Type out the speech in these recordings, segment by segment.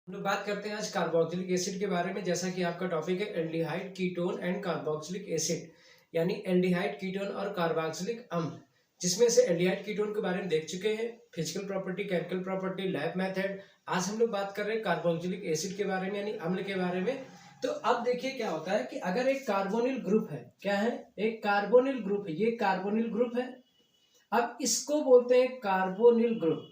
हम लोग बात करते हैं आज कार्बोक्सिलिक एसिड के बारे में। जैसा कि आपका टॉपिक है aldehyde, ketone and carboxylic acid, यानी एल्डिहाइड, कीटोन और कार्बोक्सिलिक अम्ल, जिसमें से एल्डिहाइड कीटोन के बारे में देख चुके हैं, physical property, chemical property, lab method. आज हम लोग बात कर रहे हैं कार्बोक्सिलिक एसिड के बारे में, यानी अम्ल के बारे में। तो अब देखिए क्या होता है कि अगर एक कार्बोनिल ग्रुप है, क्या है, एक कार्बोनिल ग्रुप है, ये कार्बोनिल ग्रुप है। अब इसको बोलते हैं कार्बोनिल ग्रुप।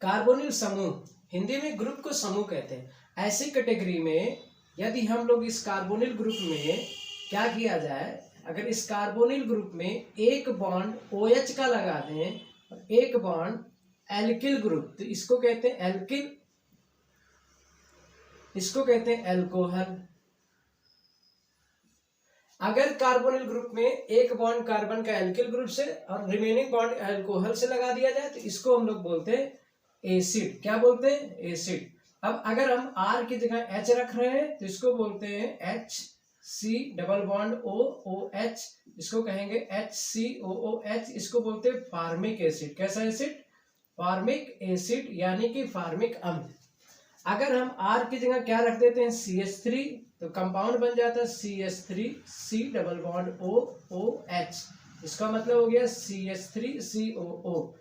कार्बोनिल समूह, हिंदी में ग्रुप को समूह कहते हैं। ऐसी कैटेगरी में यदि हम लोग इस कार्बोनिल ग्रुप में क्या किया जाए, अगर इस कार्बोनिल ग्रुप में एक बॉन्ड OH का लगा दें और एक बॉन्ड एल्किल ग्रुप, तो इसको कहते हैं एल्किल, इसको कहते हैं एल्कोहल। अगर कार्बोनिल ग्रुप में एक बॉन्ड कार्बन का एल्किल ग्रुप से और रिमेनिंग बॉन्ड एल्कोहल से लगा दिया जाए तो इसको हम लोग बोलते हैं एसिड। क्या बोलते हैं? एसिड। अब अगर हम R की जगह H रख रहे हैं तो इसको बोलते हैं HC डबल बॉन्ड OOH, इसको कहेंगे HCOOH, इसको बोलते हैं फार्मिक एसिड। कैसा एसिड? फार्मिक एसिड, यानी कि फार्मिक अम्ल। अगर हम R की जगह क्या रख देते हैं? CH3, तो कंपाउंड बन जाता है CH3C डबल बॉन्ड OOH, इसका मतलब हो गया CH3COOH,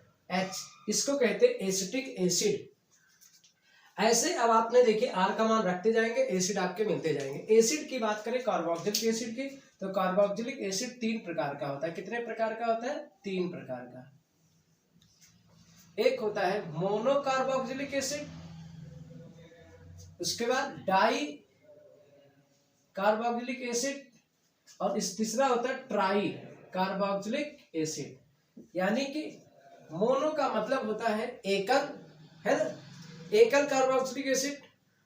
इसको कहते हैं एसिटिक एसिड। ऐसे अब आपने देखिए R का मान रखते जाएंगे, एसिड आपके मिलते जाएंगे। एसिड की बात करें कार्बोक्सिलिक एसिड की, तो कार्बोक्सिलिक एसिड 3 प्रकार का होता है। कितने प्रकार का होता है? 3 प्रकार का। एक होता है मोनो कार्बोक्सिलिक एसिड, उसके बाद डाई कार्बोक्सिलिक एसिड, और इस तीसरा होता है ट्राई कार्बोक्सिलिक एसिड। यानी कि मोनो का मतलब होता है एकल, है ना, एकल कार्बोक्सिलिक एसिड,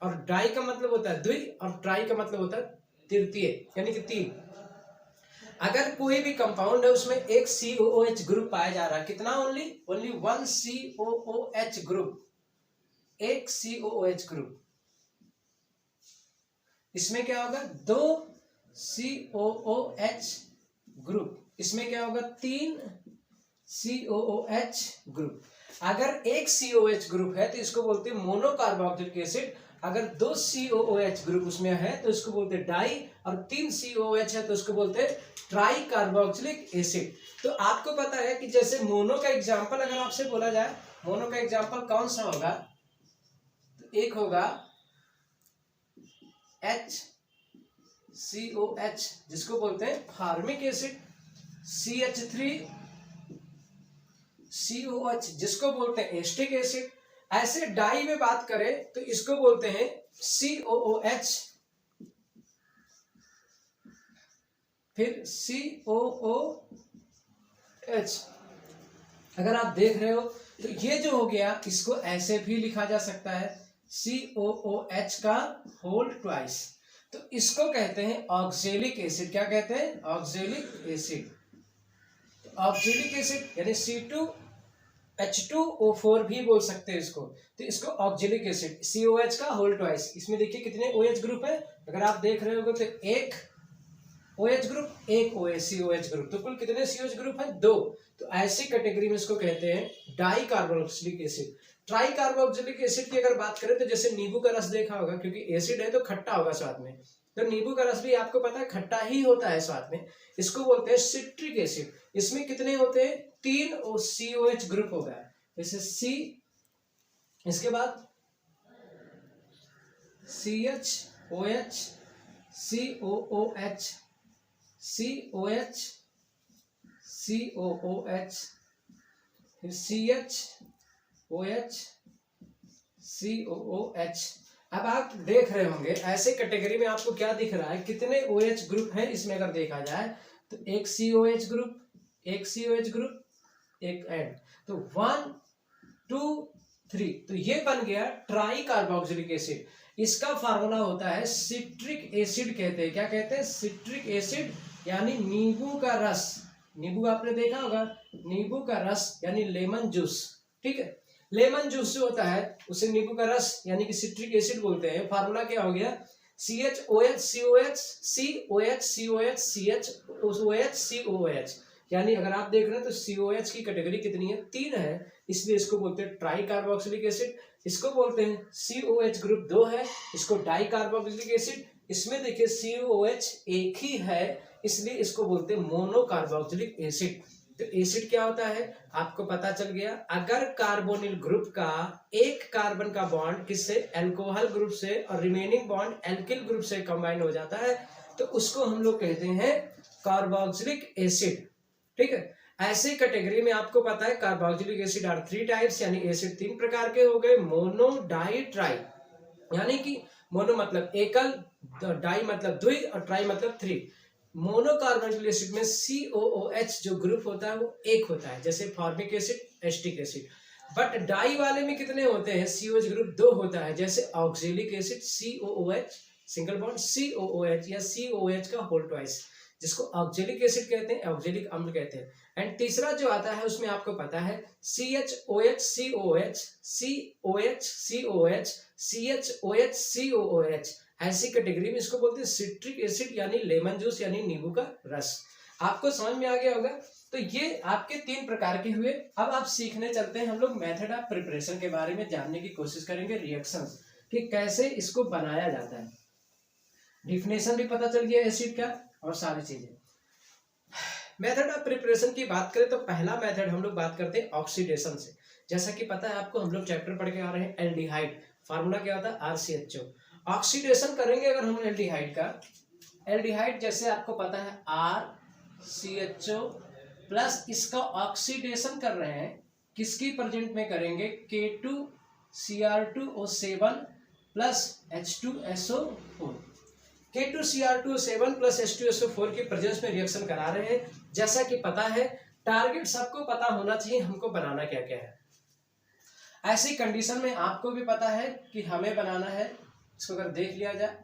और डाई का मतलब होता है द्वि, और ट्राई का मतलब होता है तृतीय, यानी कि 3। अगर कोई भी कंपाउंड है उसमें एक COOH ग्रुप पाया जा रहा है, कितना? ओनली 1 COOH ग्रुप, एक COOH ग्रुप। इसमें क्या होगा? 2 COOH ग्रुप, इसमें क्या होगा? 3 COOH ग्रुप। अगर एक COOH ग्रुप है तो इसको बोलते हैं मोनो कार्बोक्सिलिक एसिड। अगर 2 COOH ग्रुप उसमें है तो इसको बोलते हैं डाई, और 3 COOH है तो इसको बोलते हैं ट्राई कार्बोक्सिलिक एसिड। तो आपको पता है कि जैसे मोनो का एग्जांपल अगर आपसे बोला जाए, मोनो का एग्जांपल कौन सा होगा? तो एक होगा HCOH, जिसको बोलते हैं फार्मिक एसिड, CH3COH, जिसको बोलते हैं एस्टिक एसिड। ऐसे डाई में बात करें तो इसको बोलते हैं COOH, फिर COOH। अगर आप देख रहे हो तो ये जो हो गया, इसको ऐसे भी लिखा जा सकता है COOH का होल ट्वाइस, तो इसको कहते हैं ऑक्जेलिक एसिड। क्या कहते हैं? Oxalic acid. ऑक्जेलिक एसिड यानी C2H2O4 भी बोल सकते हैं इसको, तो इसको ऑक्जेलिक एसिड, COH का होल ट्वाइस। इसमें देखिए कितने OH ग्रुप है, अगर आप देख रहे होगे तो एक OH ग्रुप, एक COH ग्रुप, तो कुल कितने COH ग्रुप है? 2। तो ऐसी कैटेगरी में इसको कहते हैं di carboxylic acid. Try carboxylic acid की अगर बात करें तो जैसे नींबू का रस देखा होगा, क्योंकि एसिड है तो खट्टा होगा स्वाद में, तो नींबू का रस भी आपको पता है खट्टा ही होता है स्वाद में, इसको बोलते हैं सिट्रिक एसिड। इसमें कितने होते हैं? 3 COH ग्रुप होगा, जैसे C, इसके बाद CHOH, COOH, COH, COOH, फिर CHOH, COOH। अब आप देख रहे होंगे ऐसे कैटेगरी में आपको क्या दिख रहा है, कितने OH ग्रुप हैं इसमें अगर देखा जाए तो एक COH ग्रुप, एक COH ग्रुप, एक एंड, तो 1 2 3, तो ये बन गया ट्राई कार्बोक्सिलिक एसिड। इसका फार्मूला होता है सिट्रिक एसिड कहते हैं। क्या कहते हैं? सिट्रिक एसिड, यानी नींबू का रस। नींबू आपने देखा होगा, नींबू का रस यानी लेमन जूस, ठीक है। लेमन जूस जो होता है उसे नींबू का रस यानी कि सिट्रिक एसिड बोलते हैं। फार्मूला क्या हो गया? CHOH COH COH COH CHOH COH, यानी अगर आप देख रहे हैं तो COH की कैटेगरी कितनी है, 3 है, इसलिए इसको बोलते हैं ट्राई कार्बोक्सिलिक एसिड। इसको बोलते हैं COH ग्रुप 2 है, इसको डाई कार्बोक्सिलिक एसिड। इसमें देखिए COH एक ही है, इसलिए इसको बोलते हैं मोनो कार्बोक्सिलिक एसिड। तो एसिड क्या होता है आपको पता चल गया। अगर कार्बोनिल ग्रुप का एक कार्बन का बॉन्ड किससे, अल्कोहल ग्रुप से, और रिमेनिंग बॉन्ड एल्किल ग्रुप से कंबाइन हो जाता है तो उसको हम लोग कहते हैं कार्बोक्सिलिक एसिड। ठीक है, ऐसी कैटेगरी में आपको पता है कार्बोक्सिलिक एसिड आर 3 टाइप्स, यानी एसिड 3 प्रकार के हो गए, मोनो, डाई, ट्राई। यानी कि मोनो मतलब एकल, डाई मतलब द्वि, और ट्राई मतलब 3। मोनो कार्बोनिल एसिड में COOH जो ग्रुप होता है वो एक होता है, जैसे formic acid, acetic acid. But di वाले में कितने होते हैं, COH ग्रुप 2 होता है, जैसे oxalic acid COOH single bond, COOH या COH का होल ट्वाइस, जिसको ऑक्जेलिक एसिड कहते हैं, ऑक्जेलिक अम्ल कहते हैं। एंड तीसरा जो आता है उसमें आपको पता है CHOH COH, COH COH, CHOH COOH। ऐसी कैटेगरी में इसको बोलते हैं सिट्रिक एसिड, यानी लेमन जूस, यानी नींबू का रस। आपको समझ में आ गया होगा। तो ये आपके 3 प्रकार के हुए। अब आप सीखने चलते हैं, हम लोग मेथड ऑफ प्रिपरेशन के बारे में जानने की कोशिश करेंगे, रिएक्शंस कि कैसे इसको बनाया जाता है। डिफिनेशन भी पता चल गया एसिड का और सारी चीजें। मेथड ऑफ प्रिपरेशन की बात करें तो पहला मेथड हम लोग बात करते हैं ऑक्सीडेशन से। जैसा कि पता है आपको, हम लोग चैप्टर पढ़ के आ रहे हैं एल्डिहाइड, फार्मूला क्या होता है RCHO। ऑक्सीडेशन करेंगे अगर हम एल्डिहाइड का, एल्डिहाइड जैसे आपको पता है RCHO प्लस इसका ऑक्सीडेशन कर रहे हैं, किसकी प्रेजेंट में करेंगे, K2Cr2O7 plus H2SO4। K2Cr2O7 plus H2SO4 की प्रेजेंस में रिएक्शन करा रहे हैं। जैसा कि पता है टारगेट सबको पता होना चाहिए हमको बनाना क्या क्या है। ऐसी कंडीशन में आपको भी पता है कि हमें बनाना है, इसको अगर देख लिया जाए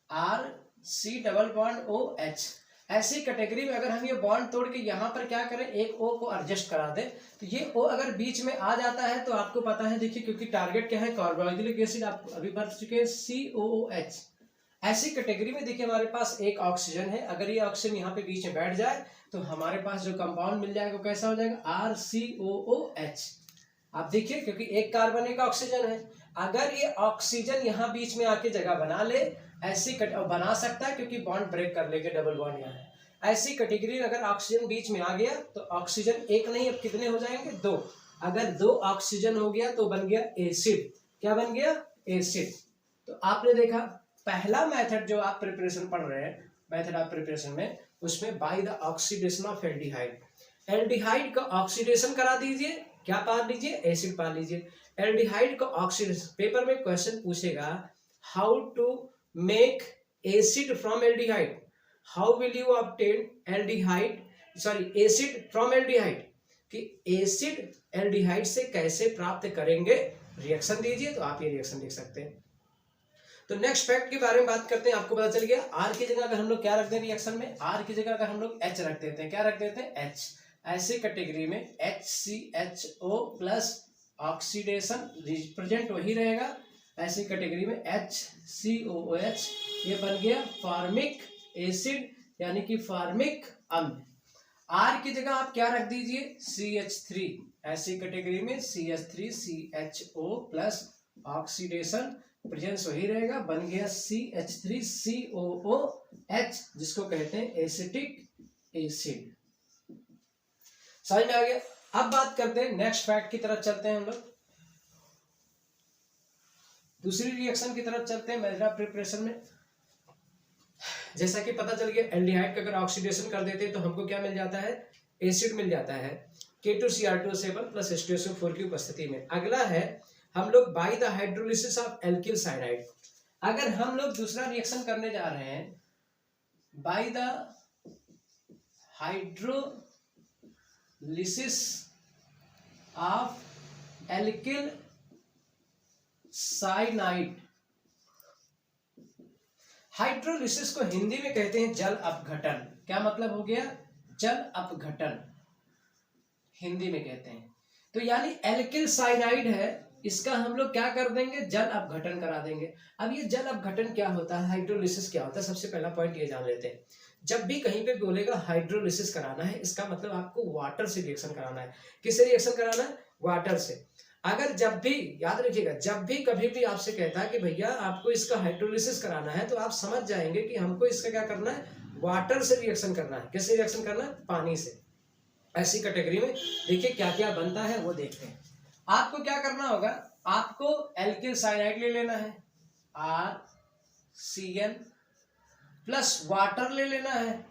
RC डबल बॉन्ड OH। ऐसी कैटेगरी में अगर हम ये बॉन्ड तोड़ के यहाँ पर क्या करें, एक O को एडजस्ट करा दें, तो ये O अगर बीच में आ जाता है तो आपको पता है, देखिए क्योंकि टारगेट क्या है कार्बोक्सिलिक एसिड, आप अभी पढ़ चुके हैं COOH। ऐसी कैटेगरी में देखिए हमारे पास एक ऑक्सीजन है, अगर ये ऑक्सीजन यहाँ पे बीच में बैठ जाए तो हमारे पास जो कंपाउंड मिल जाएगा वो कैसा हो जाएगा, RCOOH। आप देखिए क्योंकि एक कार्बन एक ऑक्सीजन है, अगर ये ऑक्सीजन यहाँ बीच में आके जगह बना ले, ऐसी बना सकता है क्योंकि बॉन्ड ब्रेक कर लेंगे, डबल बॉन्ड यहाँ है। ऐसी कैटेगरी में अगर ऑक्सीजन बीच में आ गया तो ऑक्सीजन एक नहीं, अब कितने हो जाएंगे, 2। अगर 2 ऑक्सीजन हो गया तो बन गया एसिड। क्या बन गया, एसिड। तो आपने देखा पहला मेथड जो आप प्रिपरेशन पढ़ रहे हैं, मेथड ऑफ प्रिपरेशन में, उसमें by the oxidation of aldehyde, aldehyde का ऑक्सीडेशन करा दीजिए, क्या पा लीजिए, एसिड पा लीजिए। एल्डिहाइड का ऑक्सीडेशन, पेपर में क्वेश्चन पूछेगा how to make acid from aldehyde, how will you obtain aldehyde, sorry acid from aldehyde, कि एसिड एल्डिहाइड से कैसे प्राप्त करेंगे, रिएक्शन दीजिए तो आप ये रिएक्शन लिख सकते हैं। तो नेक्स्ट फैक्ट के बारे में बात करते हैं। आपको पता चल गया R की जगह अगर हम लोग क्या रख दें रिएक्शन में, R की जगह अगर हम लोग H रख देते हैं, क्या रख देते हैं, H। ऐसे कैटेगरी में HCHO प्लस ऑक्सीडेशन रिप्रेजेंट वही रहेगा, ऐसी कैटेगरी में HCOOH, ये बन गया फॉर्मिक एसिड, यानी कि फॉर्मिक अम्ल। R की जगह आप क्या रख दीजिए, CH3, ऐसी कैटेगरी में CH3CHO प्लस ऑक्सीडेशन प्रेजेंस वही रहेगा, बन गया CH3COOH, जिसको कहते हैं एसिटिक एसिड। समझ में आ गया। अब बात करते हैं नेक्स्ट फैक्ट की तरफ चलते हैं, हम लोग दूसरी रिएक्शन की तरफ चलते हैं मेथड ऑफ प्रिपरेशन में। जैसा कि पता चल गया एल्डिहाइड का अगर ऑक्सीडेशन कर देते हैं तो हमको क्या मिल जाता है, एसिड मिल जाता है K2Cr2O7 प्लस H2SO4 की उपस्थिति में। अगला है हम लोग by the hydrolysis of alkyl cyanide. अगर हम लोग दूसरा रिएक्शन करने जा रहे हैं by the hydrolysis of alkyl cyanide, hydrolysis को हिंदी में कहते हैं जल अपघटन। क्या मतलब हो गया, जल अपघटन हिंदी में कहते हैं। तो यानी एल्किल साइनाइड है, इसका हम लोग क्या कर देंगे, जल अपघटन करा देंगे। अब ये जल अपघटन क्या होता है, हाइड्रोलिसिस क्या होता है, सबसे पहला पॉइंट ये जान लेते हैं। जब भी कहीं पे बोलेगा हाइड्रोलिसिस कराना है, इसका मतलब आपको वाटर से रिएक्शन कराना है। किससे रिएक्शन कराना है, वाटर से। अगर जब भी याद रखिएगा, जब भी कभी भी आपसे कहता है कि भैया आपको इसका हाइड्रोलिसिस कराना है, तो आप समझ जाएंगे कि हमको इसका क्या करना है, वाटर से रिएक्शन करना है। किससे रिएक्शन करना है, पानी से। ऐसी कैटेगरी में देखिए क्या क्या बनता है वो देखते हैं। आपको क्या करना होगा, आपको एल्किल साइनाइड ले लेना है, RCN प्लस वाटर ले लेना है।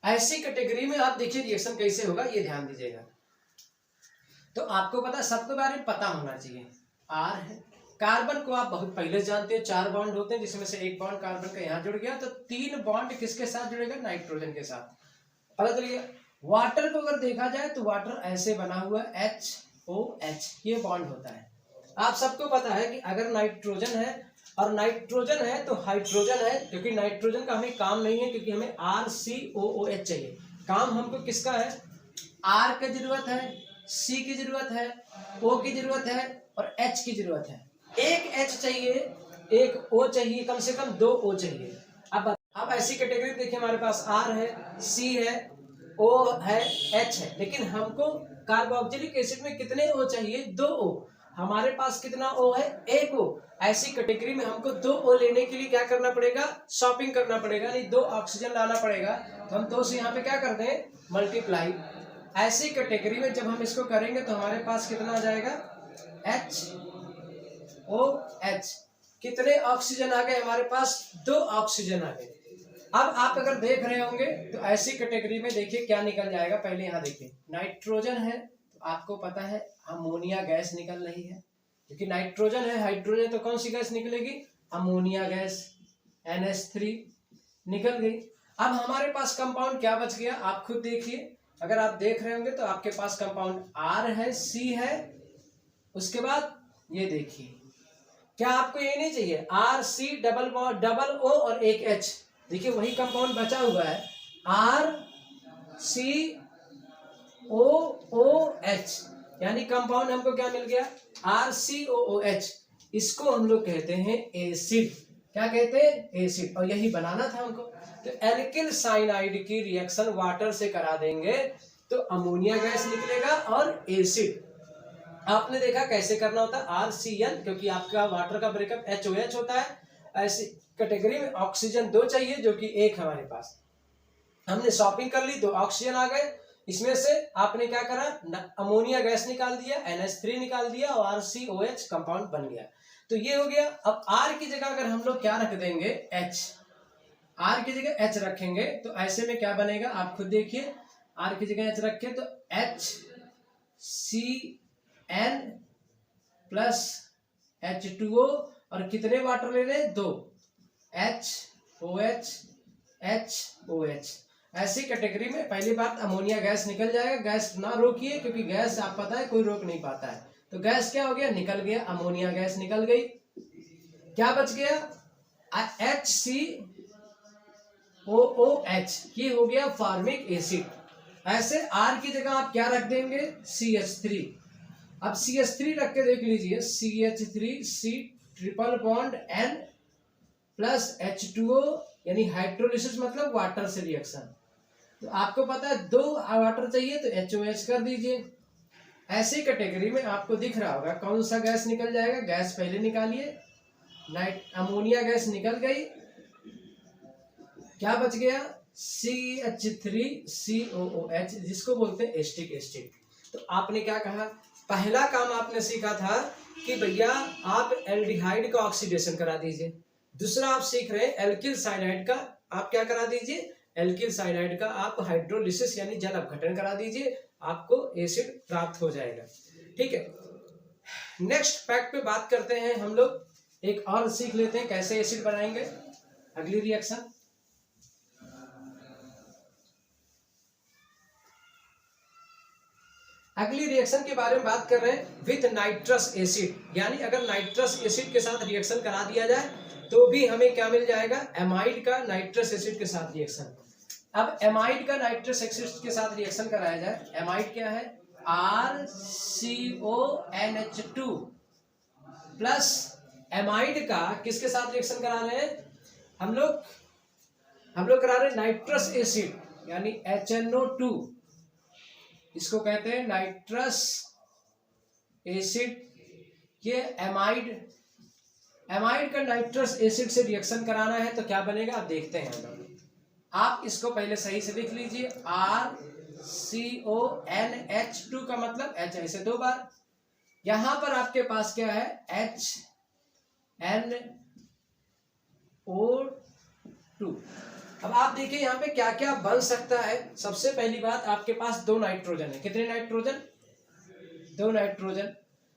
ऐसी कैटेगरी में आप देखिए रिएक्शन कैसे होगा, ये ध्यान दीजिएगा। तो आपको पता, सबके बारे में पता होना चाहिए। R है, कार्बन को आप बहुत पहले जानते हो, 4 बॉन्ड होते हैं, जिसमें से एक बॉन्ड कार्बन का यहाँ जुड़ गया, तो 3 बॉन्ड किसके साथ जुड़ेगा, नाइट्रोजन के साथ। पता चलिए। वाटर को अगर देखा जाए तो वाटर ऐसे बना हुआ है, HOH, ये बॉन्ड होता है। आप सबको पता है कि अगर नाइट्रोजन है और नाइट्रोजन है तो हाइड्रोजन है, क्योंकि नाइट्रोजन का हमें काम नहीं है, क्योंकि हमें RCOOH चाहिए। काम हमको किसका है, R की जरूरत है, C की जरूरत है, O की जरूरत है और H की जरूरत है। एक H चाहिए, एक O चाहिए, कम से कम 2 O चाहिए। अब ऐसी कैटेगरी देखिए, हमारे पास R है, C है, O है, H है, लेकिन हमको कार्बोक्सिलिक एसिड में कितने O चाहिए, 2 O। हमारे पास कितना O है, 1 O। ऐसी कैटेगरी में हमको 2 O लेने के लिए क्या करना पड़ेगा, शॉपिंग करना पड़ेगा, नहीं 2 ऑक्सीजन लाना पड़ेगा। तो हम 2 से यहाँ पे क्या कर दें, मल्टीप्लाई। ऐसी कैटेगरी में जब हम इसको करेंगे तो हमारे पास कितना आ जाएगा, HOH। कितने ऑक्सीजन आ गए हमारे पास, 2 ऑक्सीजन आ गए। अब आप अगर देख रहे होंगे तो ऐसी कैटेगरी में देखिए क्या निकल जाएगा। पहले यहाँ देखिए, नाइट्रोजन है तो आपको पता है अमोनिया गैस निकल रही है, क्योंकि नाइट्रोजन है, हाइड्रोजन तो कौन सी गैस निकलेगी, अमोनिया गैस, NH3 निकल गई। अब हमारे पास कंपाउंड क्या बच गया, आप खुद देखिए। अगर आप देख रहे होंगे तो आपके पास कंपाउंड R है, C है, उसके बाद ये देखिए, क्या आपको ये नहीं चाहिए, RC डबल O और एक H। देखिए वही कंपाउंड बचा हुआ है, RCOOH, यानी कंपाउंड हमको क्या मिल गया, RCOOH। इसको हम लोग कहते हैं एसिड। क्या कहते हैं, एसिड। और यही बनाना था हमको। तो एल्किल साइनाइड की रिएक्शन वाटर से करा देंगे तो अमोनिया गैस निकलेगा और एसिड। आपने देखा कैसे करना होता है, RCN, क्योंकि आपका वाटर का ब्रेकअप HOH होता है। ऐसी कैटेगरी में ऑक्सीजन 2 चाहिए, जो कि 1 हमारे पास। हमने शॉपिंग कर ली, 2 ऑक्सीजन आ गए। इसमें से आपने क्या करा, अमोनिया गैस निकाल दिया, NH3 निकाल दिया और RCOH कंपाउंड बन गया। तो ये हो गया। अब R की जगह अगर हम लोग क्या रख देंगे, H, R की जगह H रखेंगे तो ऐसे में क्या बनेगा, आप खुद देखिए। R की जगह H रखे तो HCN प्लस H2O, और कितने वाटर ले रहे, 2, HOH। ऐसी कैटेगरी में पहली बात अमोनिया गैस निकल जाएगा। गैस ना रोकिए, क्योंकि गैस आप पता है कोई रोक नहीं पाता है। तो गैस क्या हो गया, निकल गया, अमोनिया गैस निकल गई। क्या बच गया, HCOOH, ये हो गया फॉर्मिक एसिड। ऐसे R की जगह आप क्या रख देंगे, CH3। अब CH3 रख के देख लीजिए, CH3C triple bond N plus H2O, यानी हाइड्रोलिसिस मतलब वाटर से रिएक्शन। तो आपको पता है 2 वाटर चाहिए तो HOH कर दीजिए। ऐसी कैटेगरी में आपको दिख रहा होगा कौन सा गैस निकल जाएगा, गैस पहले निकालिए। अमोनिया गैस निकल गई, क्या बच गया, CH3COOH, जिसको बोलते हैं एस्टिक एसिड। तो आपने क्या कहा, पहला काम आपने सीखा था कि भैया आप एल्डिहाइड का ऑक्सीडेशन करा दीजिए। दूसरा आप सीख रहे हैं एल्किल साइनाइड का आप क्या करा दीजिए, एल्किल साइनाइड का आप हाइड्रोलिसिस यानी जल अपघटन करा दीजिए, आपको एसिड प्राप्त हो जाएगा। ठीक है, नेक्स्ट फैक्ट पे बात करते हैं हम लोग। एक और सीख लेते हैं कैसे एसिड बनाएंगे। अगली रिएक्शन, अगली रिएक्शन के बारे में बात कर रहे हैं विथ नाइट्रस एसिड। यानी अगर नाइट्रस एसिड के साथ रिएक्शन करा दिया जाए तो भी हमें क्या मिल जाएगा, एमाइड का नाइट्रस एसिड के साथ रिएक्शन। अब एमाइड का नाइट्रस एसिड के साथ रिएक्शन कराया जाए, एमाइड क्या है, RCONH2 प्लस एमाइड का किसके साथ रिएक्शन करा रहे हैं हम लोग करा रहे हैं नाइट्रस एसिड यानी HNO2, इसको कहते हैं नाइट्रस एसिड। ये एमाइड का नाइट्रस एसिड से रिएक्शन कराना है तो क्या बनेगा आप देखते हैं हम लोग। आप इसको पहले सही से लिख लीजिए, RCONH2 का मतलब H ऐसे 2 बार, यहां पर आपके पास क्या है HNO2। अब आप देखिए यहाँ पे क्या क्या बन सकता है। सबसे पहली बात, आपके पास 2 नाइट्रोजन है। कितने नाइट्रोजन? 2 नाइट्रोजन।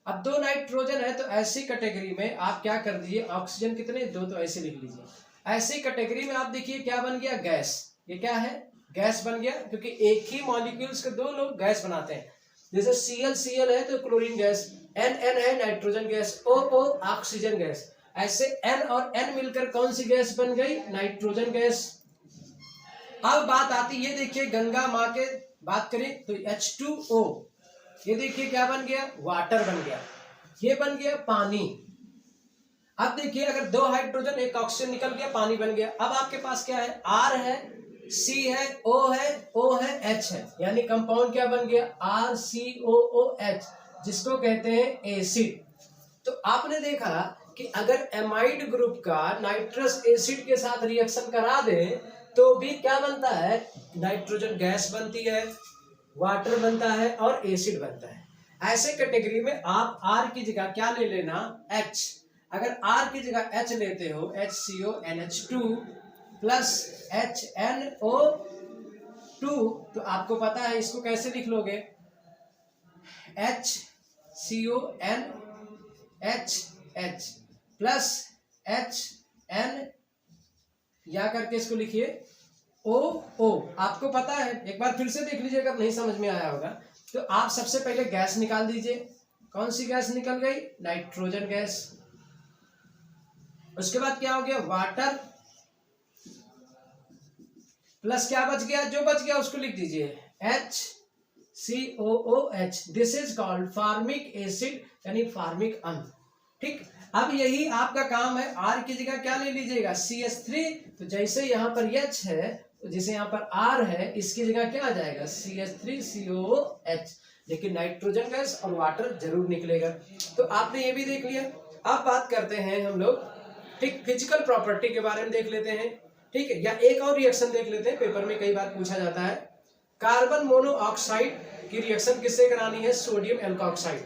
अब 2 नाइट्रोजन है तो ऐसी कैटेगरी में आप क्या कर दीजिए, ऑक्सीजन कितने 2 तो ऐसे लिख लीजिए। ऐसी कैटेगरी में आप देखिए क्या बन गया, गैस। ये क्या है, गैस बन गया, क्योंकि एक ही मॉलिक्यूल्स के 2 लोग गैस बनाते हैं। जैसे Cl है तो क्लोरीन गैस, N है nitrogen gas, O oxygen gas. ऐसे N और N मिलकर कौन सी गैस बन गई, नाइट्रोजन गैस। अब बात आती, ये देखिए गंगा माँ के बात करें तो H2O, ये देखिए क्या बन गया, वाटर बन गया। ये बन गया पानी। अब देखिए अगर 2 हाइड्रोजन 1 ऑक्सीजन निकल गया, पानी बन गया। अब आपके पास क्या है, R है, C है, O है, H है, यानी कंपाउंड क्या बन गया, RCOOH, जिसको कहते हैं एसिड। तो आपने देखा कि अगर एमाइड ग्रुप का नाइट्रस एसिड के साथ रिएक्शन करा दे तो भी क्या बनता है, नाइट्रोजन गैस बनती है, वाटर बनता है और एसिड बनता है। ऐसे कैटेगरी में आप R की जगह क्या ले लेना, H। अगर R की जगह H लेते हो, HCONH2 प्लस HNO2, तो आपको पता है इसको कैसे लिख लोगे, HCONHH प्लस HN, या करके इसको लिखिए OO। आपको पता है, एक बार फिर से देख लीजिए अगर नहीं समझ में आया होगा तो। आप सबसे पहले गैस निकाल दीजिए, कौन सी गैस निकल गई, नाइट्रोजन गैस। उसके बाद क्या हो गया, वाटर प्लस क्या बच गया, जो बच गया उसको लिख दीजिए HCOOH। This is called formic acid यानी फार्मिक अम्ल। ठीक, अब यही आपका काम है। R की जगह क्या ले लीजिएगा, CH3। तो जैसे यहाँ पर H है, तो जैसे यहाँ पर R है, इसकी जगह क्या आ जाएगा, CH3COOH। लेकिन नाइट्रोजन गैस और वाटर जरूर निकलेगा। तो आपने ये भी देख लिया। अब बात करते हैं हम लोग, ठीक, फिजिकल प्रॉपर्टी के बारे में देख लेते हैं। ठीक है, या एक और रिएक्शन देख लेते हैं, पेपर में कई बार पूछा जाता है। कार्बन मोनोऑक्साइड की रिएक्शन किससे करानी है, सोडियम एल्कोक्साइड।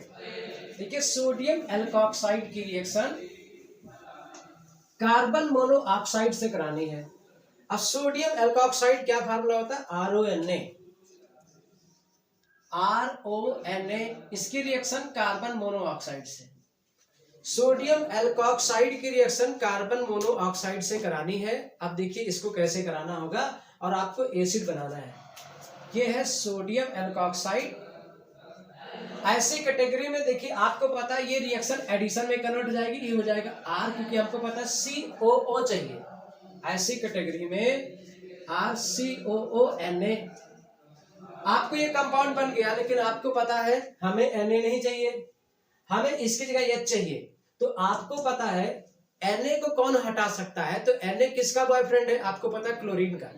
देखिए सोडियम एल्कोक्साइड की रिएक्शन कार्बन मोनोऑक्साइड से करानी है। अब सोडियम एल्कोक्साइड क्या फार्मूला होता है, RONA। इसकी रिएक्शन कार्बन मोनोऑक्साइड से। सोडियम एल्कोक्साइड की रिएक्शन कार्बन मोनोऑक्साइड से करानी है। अब देखिए इसको कैसे कराना होगा, और आपको एसिड बनाना है। ये है सोडियम एल्कोक्साइड। ऐसी कैटेगरी में देखिए आपको पता है ये रिएक्शन एडिशन में कन्वर्ट हो जाएगी, ये हो जाएगा R, क्योंकि आपको पता है COO चाहिए। ऐसी कैटेगरी में RCOONA। आपको ये कंपाउंड बन गया, लेकिन आपको पता है हमें Na नहीं चाहिए, हमें इसकी जगह H चाहिए। तो आपको पता है Na को कौन हटा सकता है, तो Na किसका बॉयफ्रेंड है, आपको पता है क्लोरीन का।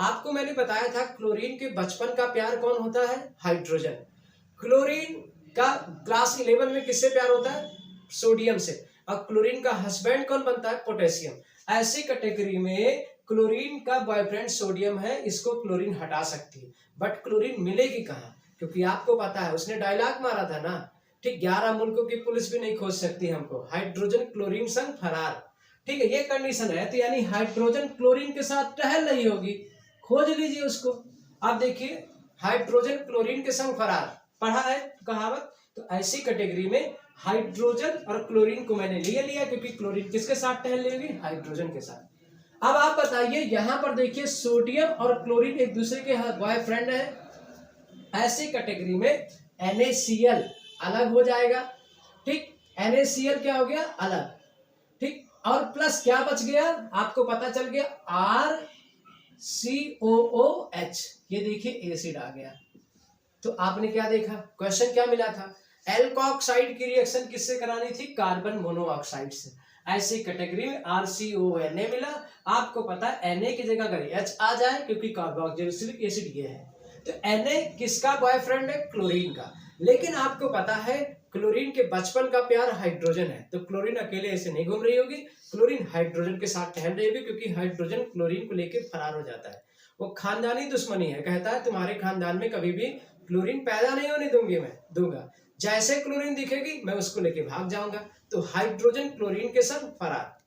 आपको मैंने बताया था क्लोरीन के बचपन का प्यार कौन होता है, हाइड्रोजन। क्लोरीन का क्लास 11 में किससे प्यार होता है, सोडियम से। और क्लोरीन का हस्बैंड कौन बनता है, पोटेशियम। ऐसी कैटेगरी में क्लोरीन का बॉयफ्रेंड सोडियम है, इसको क्लोरीन हटा सकती है। बट क्लोरीन मिलेगी कहाँ, क्योंकि आपको पता है उसने डायलॉग मारा था ना, ठीक, 11 मुल्कों की पुलिस भी नहीं खोज सकती हमको, हाइड्रोजन क्लोरीन संग फरार। ठीक है, ये कंडीशन है। तो यानी हाइड्रोजन क्लोरीन के साथ टहल रही होगी, खोज लीजिए उसको। अब देखिए हाइड्रोजन क्लोरीन के संग फरार, पढ़ा है कहावत। तो ऐसी कैटेगरी में हाइड्रोजन और क्लोरीन को मैंने ले लिया, क्योंकि क्लोरीन किसके साथ टहल लेगी, हाइड्रोजन के साथ। अब आप बताइए, यहां पर देखिए सोडियम और क्लोरीन एक दूसरे के बॉयफ्रेंड है। ऐसी कैटेगरी में NaCl अलग हो जाएगा। ठीक, NaCl क्या हो गया, अलग। ठीक, और प्लस क्या बच गया, आपको पता चल गया RCOOH। ये देखिए एसिड आ गया। तो आपने क्या देखा, क्वेश्चन क्या मिला था, एल्कोऑक्साइड की रिएक्शन किससे करानी थी, कार्बन मोनोऑक्साइड से। ऐसी कैटेगरी में RCONA मिला। आपको पता है Na की जगह अगर H आ जाए, क्योंकि कार्बोक्सिलिक एसिड ये है, तो Na किसका बॉयफ्रेंड है, क्लोरीन का। लेकिन आपको पता है क्लोरीन के बचपन का प्यार हाइड्रोजन है, तो क्लोरीन अकेले ऐसे नहीं घूम रही होगी, क्लोरीन हाइड्रोजन के साथ टहल रही होगी, क्योंकि हाइड्रोजन क्लोरीन को लेकर फरार हो जाता है। वो खानदानी दुश्मनी है, कहता है तुम्हारे खानदान में कभी भी क्लोरीन पैदा नहीं होने दूंगा, जैसे क्लोरीन दिखेगी मैं उसको लेके भाग जाऊंगा। तो हाइड्रोजन क्लोरीन के संग फरार।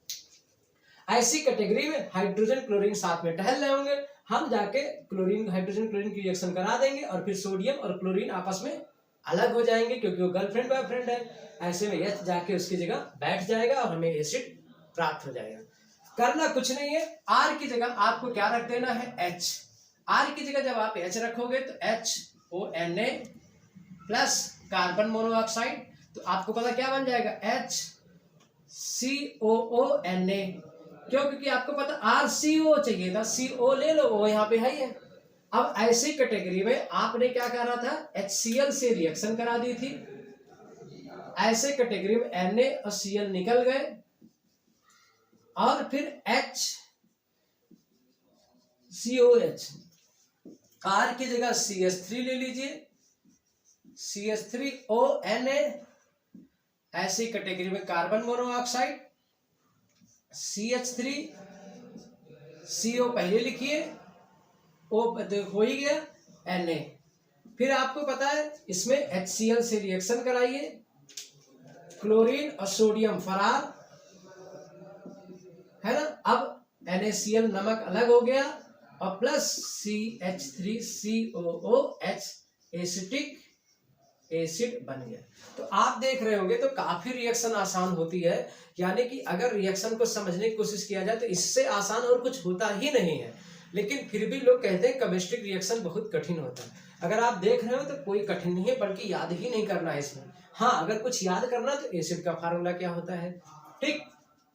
ऐसी कैटेगरी में हाइड्रोजन क्लोरीन साथ में टहल रहे होंगे, हम जाके क्लोरीन हाइड्रोजन क्लोरीन की रिएक्शन करा देंगे और फिर सोडियम और क्लोरीन आपस में अलग हो जाएंगे, क्योंकि वो गर्लफ्रेंड बॉयफ्रेंड है। ऐसे में H जाके उसकी जगह बैठ जाएगा और हमें एसिड प्राप्त हो जाएगा। करना कुछ नहीं है, R की जगह आपको क्या रख देना है, H। R की जगह जब आप H रखोगे तो HONA प्लस कार्बन मोनोऑक्साइड, तो आपको पता क्या बन जाएगा, HCOONA। क्यों, क्योंकि आपको पता RCO चाहिए था, CO ले लो, वो यहाँ पे है ही है। अब ऐसी कैटेगरी में आपने क्या करा था, HCl से रिएक्शन करा दी थी। ऐसे कैटेगरी में Na और Cl निकल गए और फिर HCOH, R की जगह CH3 ले लीजिए, CH3ONA। ऐसी कैटेगरी में कार्बन मोनोऑक्साइड, CH3, CO पहले लिखिए, O हो ही गया, Na। फिर आपको पता है इसमें HCl से रिएक्शन कराइए, क्लोरीन और सोडियम फरार है ना। अब NaCl नमक अलग हो गया और प्लस CH3COOH एसिटिक एसिड बन गया। तो आप देख रहे होंगे तो काफी रिएक्शन आसान होती है, यानी कि अगर रिएक्शन को समझने की कोशिश किया जाए तो इससे आसान और कुछ होता ही नहीं है। लेकिन फिर भी लोग कहते हैं केमिस्ट्री रिएक्शन बहुत कठिन होता है। अगर आप देख रहे हो तो कोई कठिन नहीं है, बल्कि याद ही नहीं करना है इसमें। हाँ, अगर कुछ याद करना तो एसिड का फार्मूला क्या होता है, ठीक,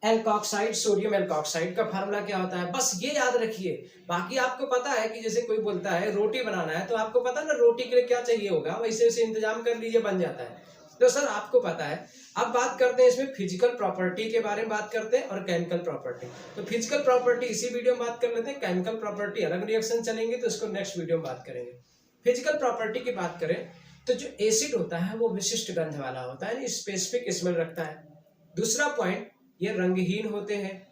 एल्कोऑक्साइड, सोडियम एल्कोऑक्साइड का फार्मूला क्या होता है, बस ये याद रखिए। बाकी आपको पता है कि जैसे कोई बोलता है रोटी बनाना है, तो आपको पता है ना रोटी के लिए क्या चाहिए होगा, वैसे वैसे इंतजाम कर लीजिए, बन जाता है। तो सर आपको पता है। अब बात करते हैं इसमें फिजिकल प्रॉपर्टी के बारे में बात करते हैं और केमिकल प्रॉपर्टी। तो फिजिकल प्रॉपर्टी इसी वीडियो में बात कर लेते हैं, केमिकल प्रॉपर्टी अलग रिएक्शन चलेंगे तो इसको नेक्स्ट वीडियो में बात करेंगे। फिजिकल प्रॉपर्टी की बात करें तो जो एसिड होता है वो विशिष्ट गंध वाला होता है, स्पेसिफिक स्मेल रखता है। दूसरा पॉइंट, ये रंगहीन होते हैं,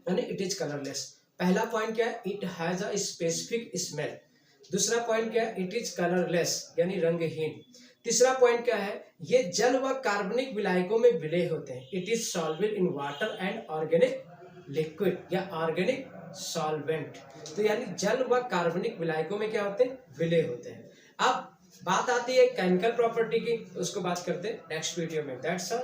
यानी इट इज कलरलेस। पहला पॉइंट क्या है, it has a specific smell. दूसरा पॉइंट क्या है, इट इज कलरलेस यानी रंगहीन। तीसरा पॉइंट क्या है, ये जल व कार्बनिक विलायकों में विलय होते हैं। It is soluble in water and organic liquid या ऑर्गेनिक सॉल्वेंट। तो यानी जल व कार्बनिक विलायकों में क्या होते हैं, विलय होते हैं। अब बात आती है केमिकल प्रॉपर्टी की, उसको बात करते हैं नेक्स्ट वीडियो में। That's all.